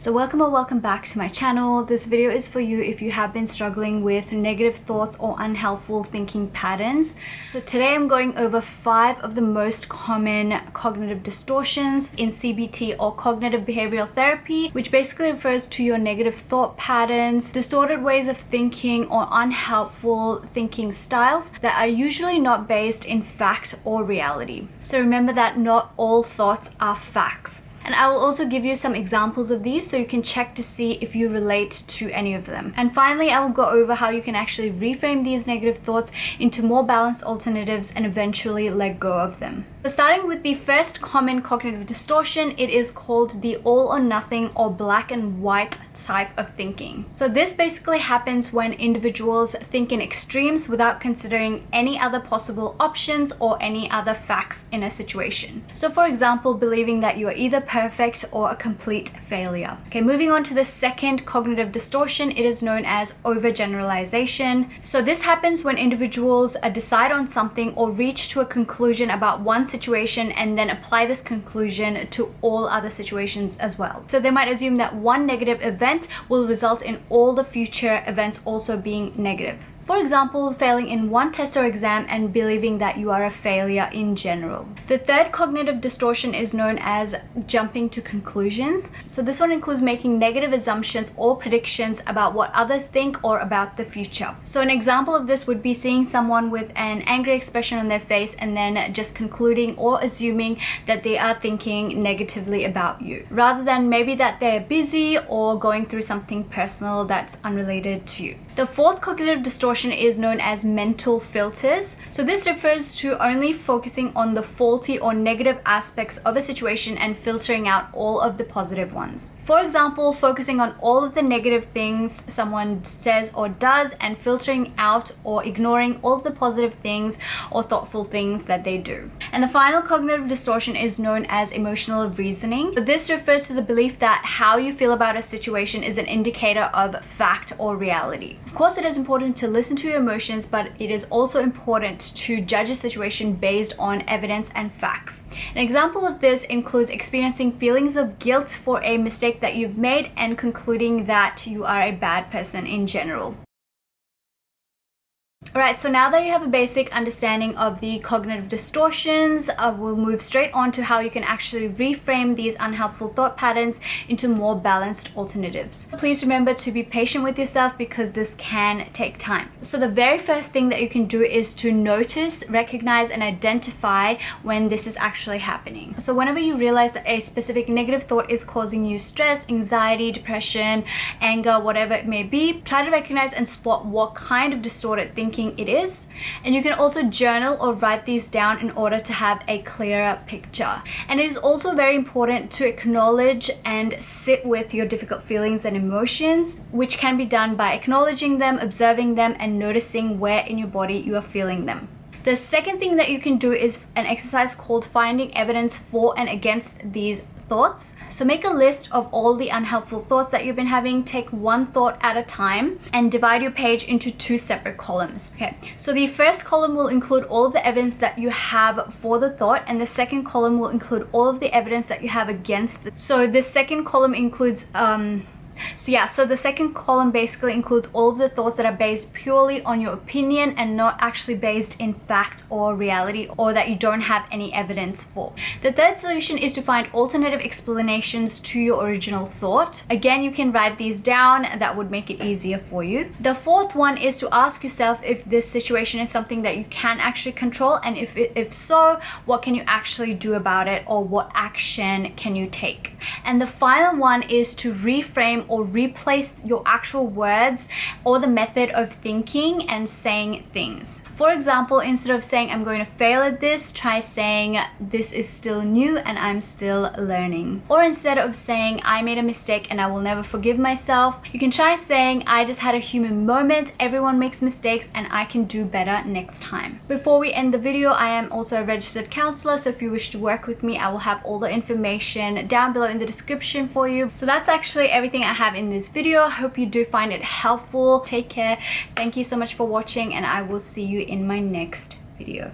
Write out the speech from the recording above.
So welcome or welcome back to my channel. This video is for you if you have been struggling with negative thoughts or unhelpful thinking patterns. So today I'm going over 5 of the most common cognitive distortions in CBT or cognitive behavioral therapy, which basically refers to your negative thought patterns, distorted ways of thinking, or unhelpful thinking styles that are usually not based in fact or reality. So remember that not all thoughts are facts. And I will also give you some examples of these so you can check to see if you relate to any of them. And finally, I will go over how you can actually reframe these negative thoughts into more balanced alternatives and eventually let go of them. So starting with the first common cognitive distortion, it is called the all or nothing or black and white type of thinking. So this basically happens when individuals think in extremes without considering any other possible options or any other facts in a situation. So for example, believing that you are either perfect or a complete failure. Okay, moving on to the second cognitive distortion, it is known as overgeneralisation. So this happens when individuals decide on something or reach to a conclusion about one situation and then apply this conclusion to all other situations as well. So they might assume that one negative event will result in all the future events also being negative. For example, failing in one test or exam and believing that you are a failure in general. The third cognitive distortion is known as jumping to conclusions. So this one includes making negative assumptions or predictions about what others think or about the future. So an example of this would be seeing someone with an angry expression on their face and then just concluding or assuming that they are thinking negatively about you, rather than maybe that they're busy or going through something personal that's unrelated to you. The fourth cognitive distortion is known as mental filters. So this refers to only focusing on the faulty or negative aspects of a situation and filtering out all of the positive ones. For example, focusing on all of the negative things someone says or does and filtering out or ignoring all of the positive things or thoughtful things that they do. And the final cognitive distortion is known as emotional reasoning. So this refers to the belief that how you feel about a situation is an indicator of fact or reality. Of course, it is important to listen to your emotions, but it is also important to judge a situation based on evidence and facts. An example of this includes experiencing feelings of guilt for a mistake that you've made and concluding that you are a bad person in general. Alright, so now that you have a basic understanding of the cognitive distortions, we'll move straight on to how you can actually reframe these unhelpful thought patterns into more balanced alternatives. Please remember to be patient with yourself because this can take time. So the very first thing that you can do is to notice, recognize, and identify when this is actually happening. So whenever you realize that a specific negative thought is causing you stress, anxiety, depression, anger, whatever it may be, try to recognize and spot what kind of distorted thinking it is. And you can also journal or write these down in order to have a clearer picture. And it is also very important to acknowledge and sit with your difficult feelings and emotions, which can be done by acknowledging them, observing them, and noticing where in your body you are feeling them. The second thing that you can do is an exercise called finding evidence for and against these thoughts. So make a list of all the unhelpful thoughts that you've been having, take one thought at a time, and divide your page into 2 separate columns. Okay, so the first column will include all of the evidence that you have for the thought, and the second column will include all of the evidence that you have against it. So the second column includes So the second column basically includes all of the thoughts that are based purely on your opinion and not actually based in fact or reality, or that you don't have any evidence for. The third solution is to find alternative explanations to your original thought. Again, you can write these down, that would make it easier for you. The fourth one is to ask yourself if this situation is something that you can actually control, and if so, what can you actually do about it, or what action can you take? And the final one is to reframe or replace your actual words or the method of thinking and saying things. For example, instead of saying I'm going to fail at this, try saying this is still new and I'm still learning. Or instead of saying I made a mistake and I will never forgive myself, you can try saying I just had a human moment, everyone makes mistakes and I can do better next time. Before we end the video, I am also a registered counselor, so if you wish to work with me, I will have all the information down below in the description for you. So that's actually everything I have in this video. I hope you do find it helpful. Take care. Thank you so much for watching, and I will see you in my next video.